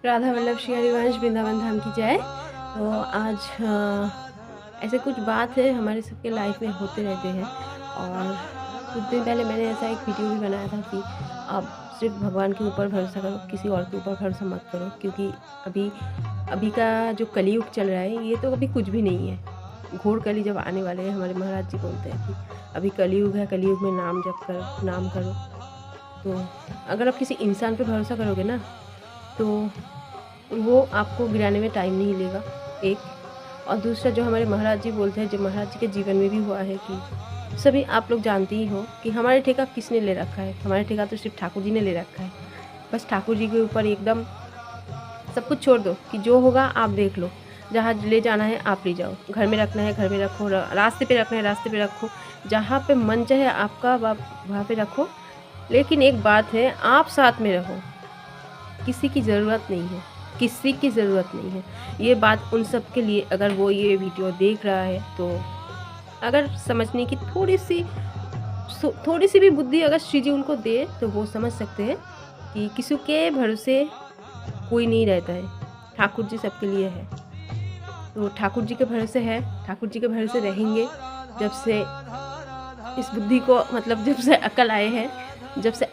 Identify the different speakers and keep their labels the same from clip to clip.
Speaker 1: राधा वल्लभ श्री हरिवंश वृंदावन धाम की जय। तो आज ऐसे कुछ बात है हमारे सबके लाइफ में होते रहते हैं। और कुछ दिन पहले मैंने ऐसा एक वीडियो भी बनाया था कि आप सिर्फ भगवान के ऊपर भरोसा करो, किसी और के ऊपर भरोसा मत करो, क्योंकि अभी का जो कलयुग चल रहा है ये तो अभी कुछ भी नहीं है। घोर कली जब आने वाले हैं, हमारे महाराज जी बोलते हैं कि अभी कलयुग है, कलयुग में नाम जप करो, नाम करो। तो अगर आप किसी इंसान पर भरोसा करोगे ना, तो वो आपको गिराने में टाइम नहीं लेगा, एक। और दूसरा, जो हमारे महाराज जी बोलते हैं, जो महाराज जी के जीवन में भी हुआ है कि सभी आप लोग जानते ही हो कि हमारे ठेका किसने ले रखा है। हमारे ठेका तो सिर्फ ठाकुर जी ने ले रखा है। बस ठाकुर जी के ऊपर एकदम सब कुछ छोड़ दो कि जो होगा आप देख लो। जहाँ ले जाना है आप ले जाओ, घर में रखना है घर में रखो, रास्ते पे रखना है रास्ते पे रखो, जहाँ पे मन चाहे आपका वहाँ पे रखो। लेकिन एक बात है, आप साथ में रहो, किसी की ज़रूरत नहीं है, किसी की ज़रूरत नहीं है। ये बात उन सब के लिए, अगर वो ये वीडियो देख रहा है तो अगर समझने की थोड़ी सी भी बुद्धि अगर श्री जी उनको दे तो वो समझ सकते हैं कि किसी के भरोसे कोई नहीं रहता है। ठाकुर जी सबके लिए है, तो ठाकुर जी के भरोसे है, ठाकुर जी के भरोसे रहेंगे। जब से इस बुद्धि को, मतलब जब से अकल आए हैं,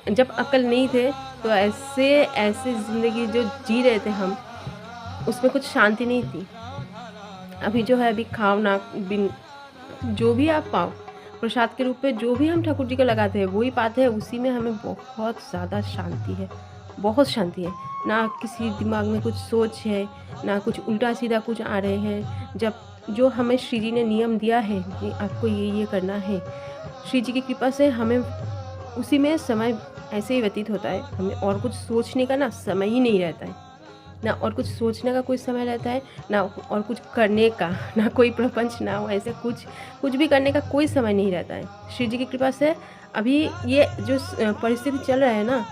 Speaker 1: जब अकल नहीं थे तो ऐसे ज़िंदगी जो जी रहे थे हम, उसमें कुछ शांति नहीं थी। अभी जो है, अभी खाओ ना, बिन जो भी आप पाओ प्रसाद के रूप में, जो भी हम ठाकुर जी को लगाते हैं वही पाते हैं, उसी में हमें बहुत ज़्यादा शांति है, बहुत शांति है। ना किसी दिमाग में कुछ सोच है, ना कुछ उल्टा सीधा कुछ आ रहे हैं। जब जो हमें श्री जी ने नियम दिया है कि आपको ये करना है, श्री जी की कृपा से हमें उसी में समय ऐसे ही व्यतीत होता है। हमें और कुछ सोचने का ना समय ही नहीं रहता है, ना और कुछ सोचने का कोई समय रहता है, ना और कुछ करने का, ना कोई प्रपंच, ना वो ऐसे कुछ भी करने का कोई समय नहीं रहता है। श्री जी की कृपा से अभी ये जो परिस्थिति चल रहा है ना,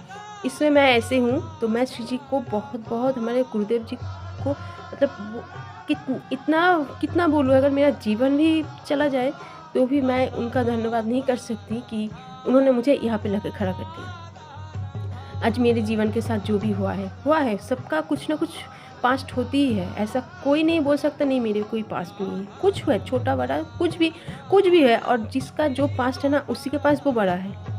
Speaker 1: इसमें मैं ऐसे हूँ, तो मैं श्री जी को बहुत बहुत, हमारे गुरुदेव जी को, मतलब कितना बोलूँ। अगर मेरा जीवन भी चला जाए तो भी मैं उनका धन्यवाद नहीं कर सकती कि उन्होंने मुझे यहाँ पे लाकर खड़ा कर दिया। आज मेरे जीवन के साथ जो भी हुआ है। सबका कुछ ना कुछ पास्ट होती ही है, ऐसा कोई नहीं बोल सकता नहीं मेरे कोई पास्ट नहीं है। कुछ है, छोटा बड़ा कुछ भी है, और जिसका जो पास्ट है ना, उसी के पास वो बड़ा है।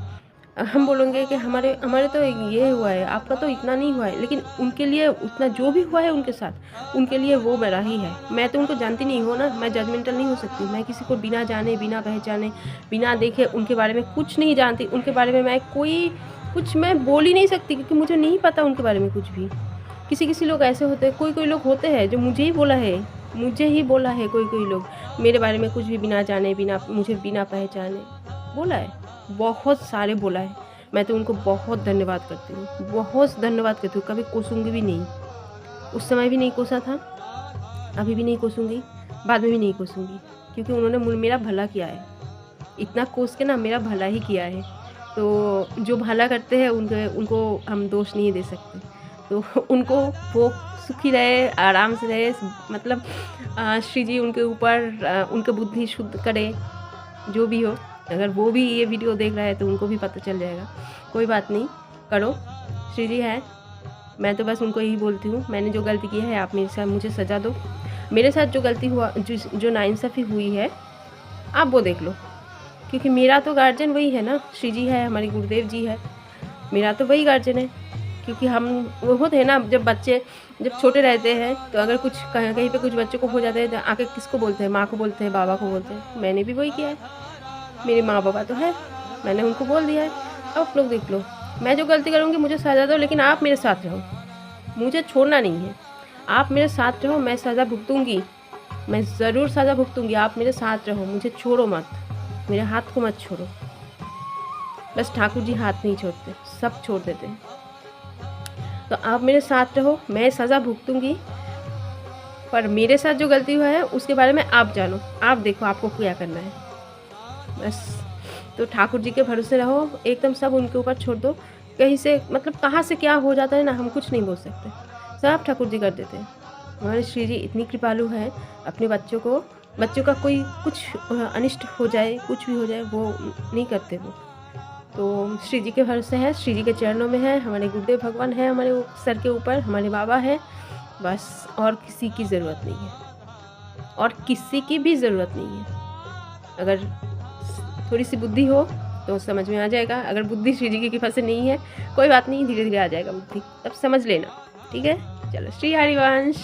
Speaker 1: हम बोलेंगे कि हमारे तो ये हुआ है, आपका तो इतना नहीं हुआ है, लेकिन उनके लिए उतना जो भी हुआ है उनके साथ, उनके लिए वो बड़ा ही है। मैं तो उनको जानती नहीं हूँ ना, मैं जजमेंटल नहीं हो सकती। मैं किसी को बिना जाने, बिना पहचाने, बिना देखे, उनके बारे में कुछ नहीं जानती। उनके बारे में मैं कुछ मैं बोल ही नहीं सकती, क्योंकि मुझे नहीं पता उनके बारे में कुछ भी। किसी लोग ऐसे होते हैं, कोई लोग होते हैं जो मुझे ही बोला है। कोई लोग मेरे बारे में कुछ भी बिना जाने, बिना पहचाने बोला है, बहुत सारे बोला है। मैं तो उनको बहुत धन्यवाद करती हूँ, बहुत धन्यवाद करती हूँ। कभी कोसूंगी भी नहीं, उस समय भी नहीं कोसा था, अभी भी नहीं कोसूंगी, बाद में भी नहीं कोसूंगी, क्योंकि उन्होंने मेरा भला किया है। इतना कोस के ना मेरा भला ही किया है। तो जो भला करते हैं उनको हम दोष नहीं दे सकते। तो उनको वो सुखी रहे, आराम से रहे, मतलब श्री जी उनके ऊपर उनकी बुद्धि शुद्ध करे, जो भी हो। अगर वो भी ये वीडियो देख रहा है तो उनको भी पता चल जाएगा। कोई बात नहीं, करो, श्री जी है। मैं तो बस उनको यही बोलती हूँ, मैंने जो गलती की है आप मेरे साथ मुझे सज़ा दो। मेरे साथ जो गलती हुआ, जो नाइंसाफ़ी हुई है, आप वो देख लो, क्योंकि मेरा तो गार्जियन वही है ना, श्री जी है, हमारे गुरुदेव जी है, मेरा तो वही गार्जियन है। क्योंकि हम वो होते हैं ना, जब छोटे रहते हैं तो अगर कुछ कहीं पे कुछ बच्चों को हो जाता है तो आके किसको बोलते हैं? माँ को बोलते हैं, बाबा को बोलते हैं। मैंने भी वही किया है, मेरे माँ बाबा तो है, मैंने उनको बोल दिया है। अब आप लोग देख लो, मैं जो गलती करूँगी मुझे सज़ा दो, लेकिन आप मेरे साथ रहो, मुझे छोड़ना नहीं है। आप मेरे साथ रहो, मैं सज़ा भुगतूँगी, मैं ज़रूर सज़ा भुगतूँगी। आप मेरे साथ रहो, मुझे छोड़ो मत, मेरे हाथ को मत छोड़ो। बस ठाकुर जी हाथ नहीं छोड़ते, सब छोड़ देते हैं। तो आप मेरे साथ रहो, मैं सज़ा भुगतूँगी, पर मेरे साथ जो गलती हुआ है उसके बारे में आप जानो, आप देखो आपको क्या करना है। बस तो ठाकुर जी के भरोसे रहो, एकदम सब उनके ऊपर छोड़ दो। कहीं से, मतलब कहाँ से क्या हो जाता है ना, हम कुछ नहीं बोल सकते, सब ठाकुर जी कर देते हैं। हमारे श्री जी इतनी कृपालु है, अपने बच्चों का कोई कुछ अनिष्ट हो जाए, कुछ भी हो जाए, वो नहीं करते। वो तो श्री जी के भरोसे है, श्री जी के चरणों में है, हमारे गुरुदेव भगवान है हमारे सर के ऊपर, हमारे बाबा है, बस और किसी की ज़रूरत नहीं है, और किसी की भी ज़रूरत नहीं है। अगर थोड़ी सी बुद्धि हो तो समझ में आ जाएगा, अगर बुद्धि श्री जी की कृपा से नहीं है कोई बात नहीं, धीरे धीरे आ जाएगा बुद्धि, तब समझ लेना, ठीक है। चलो, श्री हरिवंश।